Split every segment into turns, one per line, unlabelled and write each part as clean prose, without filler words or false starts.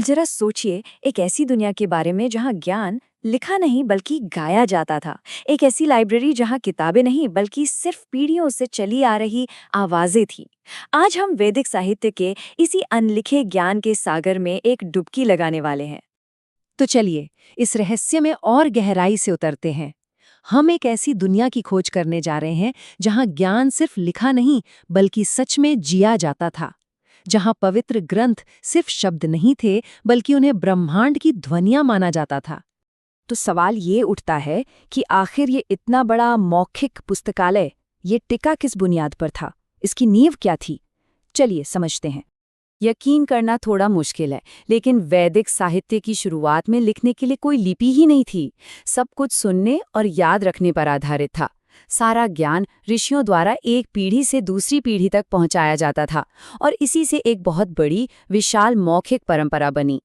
जरा सोचिए, एक ऐसी दुनिया के बारे में जहाँ ज्ञान लिखा नहीं बल्कि गाया जाता था। एक ऐसी लाइब्रेरी जहाँ किताबें नहीं बल्कि सिर्फ पीढ़ियों से चली आ रही आवाजें थी। आज हम वैदिक साहित्य के इसी अनलिखे ज्ञान के सागर में एक डुबकी लगाने वाले हैं।
तो चलिए इस रहस्य में और गहराई से उतरते हैं। हम एक ऐसी दुनिया की खोज करने जा रहे हैं जहां ज्ञान सिर्फ लिखा नहीं बल्कि सच में जिया जाता था। जहां पवित्र ग्रंथ सिर्फ शब्द नहीं थे बल्कि उन्हें ब्रह्मांड की ध्वनियां माना जाता था।
तो सवाल ये उठता है कि आखिर ये इतना बड़ा मौखिक पुस्तकालय ये टिका किस बुनियाद पर था? इसकी नींव क्या थी? चलिए समझते हैं। यकीन करना थोड़ा मुश्किल है, लेकिन वैदिक साहित्य की शुरुआत में लिखने के लिए कोई लिपि ही नहीं थी। सब कुछ सुनने और याद रखने पर आधारित था। सारा ज्ञान ऋषियों द्वारा एक पीढ़ी से दूसरी पीढ़ी तक पहुंचाया जाता था और इसी से एक बहुत बड़ी विशाल मौखिक परंपरा बनी।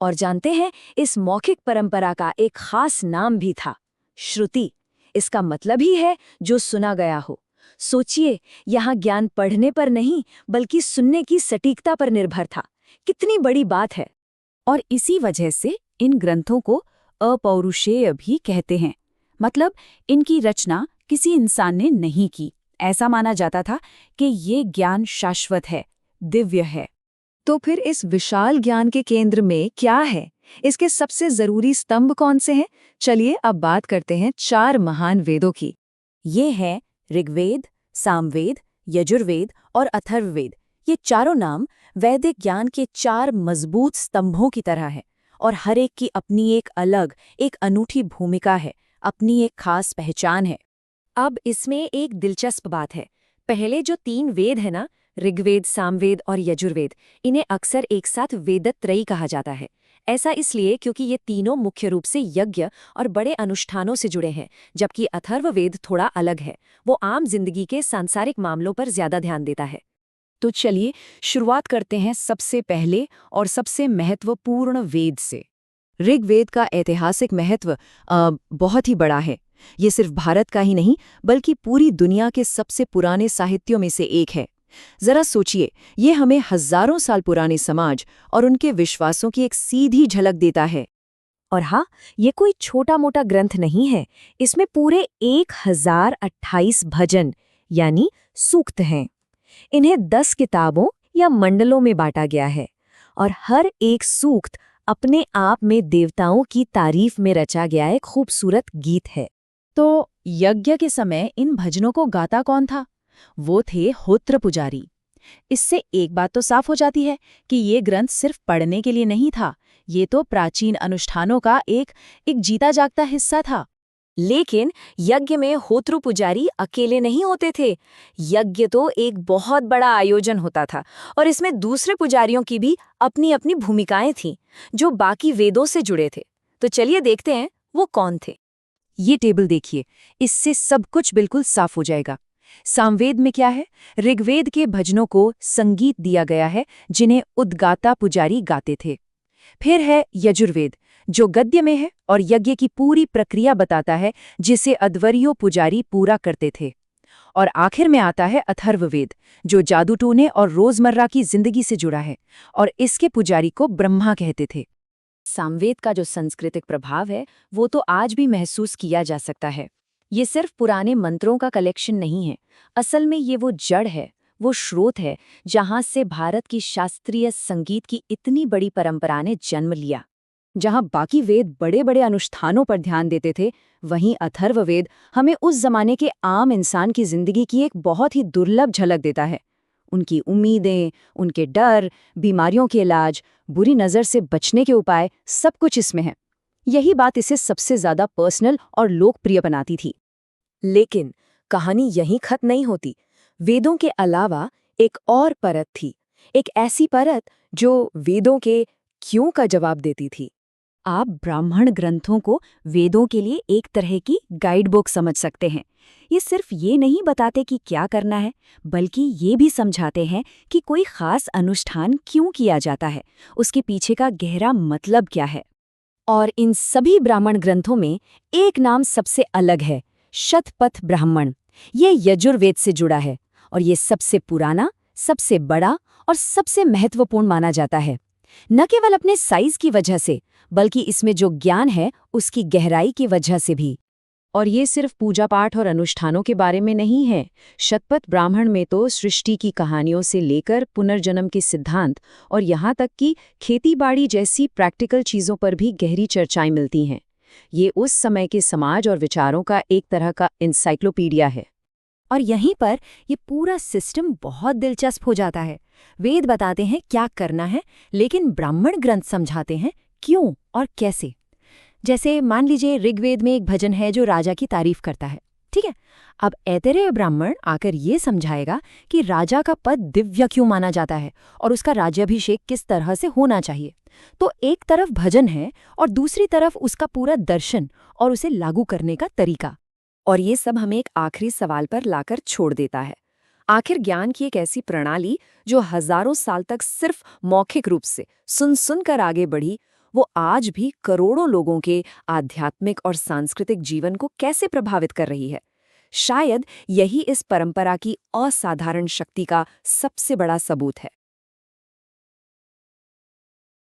और जानते हैं, इस मौखिक परंपरा का एक खास नाम भी था, श्रुति। इसका मतलब ही है जो सुना गया हो। सोचिए, यहाँ ज्ञान पढ़ने पर नहीं बल्कि सुनने की सटीकता पर निर्भर था। कितनी बड़ी बात है। और इसी वजह से इन ग्रंथों को अपौरुषेय भी कहते हैं। मतलब इनकी रचना किसी इंसान ने नहीं की। ऐसा माना जाता था कि ये ज्ञान शाश्वत है, दिव्य है।
तो फिर इस विशाल ज्ञान के केंद्र में क्या है? इसके सबसे जरूरी स्तंभ कौन से हैं? चलिए अब बात करते हैं 4 महान वेदों की।
ये है ऋग्वेद, सामवेद, यजुर्वेद और अथर्ववेद। ये चारों नाम वैदिक ज्ञान के 4 मजबूत स्तंभों की तरह है और हर एक की अपनी एक अलग, एक अनूठी भूमिका है, अपनी एक खास पहचान है। अब इसमें एक दिलचस्प बात है। पहले जो 3 वेद है ना, ऋग्वेद, सामवेद और यजुर्वेद, इन्हें अक्सर एक साथ वेदत्रयी कहा जाता है। ऐसा इसलिए क्योंकि ये तीनों मुख्य रूप से यज्ञ और बड़े अनुष्ठानों से जुड़े हैं, जबकि अथर्ववेद थोड़ा अलग है। वो आम जिंदगी के सांसारिक मामलों पर ज्यादा ध्यान देता है। तो चलिए शुरुआत करते हैं सबसे पहले और सबसे महत्वपूर्ण वेद से। ऋग्वेद का ऐतिहासिक महत्व बहुत ही बड़ा है। ये सिर्फ भारत का ही नहीं बल्कि पूरी दुनिया के सबसे पुराने साहित्यों में से एक है। जरा सोचिए, ये हमें हजारों साल पुराने समाज और उनके विश्वासों की एक सीधी झलक देता है। और हाँ, ये कोई छोटा मोटा ग्रंथ नहीं है। इसमें पूरे 1028 भजन यानी सूक्त हैं। इन्हें 10 किताबों या मंडलों में बांटा गया है और हर एक सूक्त अपने आप में देवताओं की तारीफ में रचा गया एक खूबसूरत गीत है। तो यज्ञ के समय इन भजनों को गाता कौन था? वो थे होत्र पुजारी। इससे एक बात तो साफ हो जाती है कि ये ग्रंथ सिर्फ पढ़ने के लिए नहीं था, ये तो प्राचीन अनुष्ठानों का एक जीता जागता हिस्सा था। लेकिन यज्ञ में होत्र पुजारी अकेले नहीं होते थे। यज्ञ तो एक बहुत बड़ा आयोजन होता था और इसमें दूसरे पुजारियों की भी अपनी अपनी भूमिकाएं थीं, जो बाकी वेदों से जुड़े थे। तो चलिए देखते हैं वो कौन थे।
ये टेबल देखिए, इससे सब कुछ बिल्कुल साफ हो जाएगा। सामवेद में क्या है? ऋग्वेद के भजनों को संगीत दिया गया है जिन्हें उद्गाता पुजारी गाते थे। फिर है यजुर्वेद, जो गद्य में है और यज्ञ की पूरी प्रक्रिया बताता है, जिसे अध्वर्यो पुजारी पूरा करते थे। और आखिर में आता है अथर्ववेद, जो जादू टूने और रोजमर्रा की जिंदगी से जुड़ा है और इसके पुजारी को ब्रह्मा कहते थे।
सामवेद का जो सांस्कृतिक प्रभाव है वो तो आज भी महसूस किया जा सकता है। ये सिर्फ पुराने मंत्रों का कलेक्शन नहीं है, असल में ये वो जड़ है, वो स्रोत है जहाँ से भारत की शास्त्रीय संगीत की इतनी बड़ी परंपरा ने जन्म लिया। जहाँ बाकी वेद बड़े बड़े अनुष्ठानों पर ध्यान देते थे, वहीं अथर्ववेद हमें उस जमाने के आम इंसान की जिंदगी की एक बहुत ही दुर्लभ झलक देता है। उनकी उम्मीदें, उनके डर, बीमारियों के इलाज, बुरी नज़र से बचने के उपाय, सब कुछ इसमें है। यही बात इसे सबसे ज़्यादा पर्सनल और लोकप्रिय बनाती थी। लेकिन कहानी यहीं खत्म नहीं होती। वेदों के अलावा एक और परत थी, एक ऐसी परत जो वेदों के क्यों का जवाब देती थी। आप ब्राह्मण ग्रंथों को वेदों के लिए एक तरह की गाइड बुक समझ सकते हैं। ये सिर्फ ये नहीं बताते कि क्या करना है, बल्कि ये भी समझाते हैं कि कोई खास अनुष्ठान क्यों किया जाता है, उसके पीछे का गहरा मतलब क्या है। और इन सभी ब्राह्मण ग्रंथों में एक नाम सबसे अलग है, शतपथ ब्राह्मण। ये यजुर्वेद से जुड़ा है और ये सबसे पुराना, सबसे बड़ा और सबसे महत्वपूर्ण माना जाता है। न केवल अपने साइज की वजह से, बल्कि इसमें जो ज्ञान है उसकी गहराई की वजह से भी।
और ये सिर्फ पूजा पाठ और अनुष्ठानों के बारे में नहीं है। शतपथ ब्राह्मण में तो सृष्टि की कहानियों से लेकर पुनर्जन्म के सिद्धांत और यहाँ तक कि खेतीबाड़ी जैसी प्रैक्टिकल चीज़ों पर भी गहरी चर्चाएं मिलती हैं। ये उस समय के समाज और विचारों का एक तरह का इंसाइक्लोपीडिया है।
और यहीं पर ये पूरा सिस्टम बहुत दिलचस्प हो जाता है। वेद बताते हैं क्या करना है, लेकिन ब्राह्मण ग्रंथ समझाते हैं क्यों और कैसे। जैसे मान लीजिए ऋग्वेद में एक भजन है जो राजा की तारीफ करता है, ठीक है। अब ऐतरेय ब्राह्मण आकर ये समझाएगा कि राजा का पद दिव्य क्यों माना जाता है और उसका राज्याभिषेक किस तरह से होना चाहिए। तो एक तरफ भजन है और दूसरी तरफ उसका पूरा दर्शन और उसे लागू करने का तरीका। और ये सब हमें एक आखिरी सवाल पर लाकर छोड़ देता है। आखिर ज्ञान की एक ऐसी प्रणाली जो हजारों साल तक सिर्फ मौखिक रूप से सुन सुनकर आगे बढ़ी, वो आज भी करोड़ों लोगों के आध्यात्मिक और सांस्कृतिक जीवन को कैसे प्रभावित कर रही है। शायद यही इस परंपरा की असाधारण शक्ति का सबसे बड़ा सबूत है।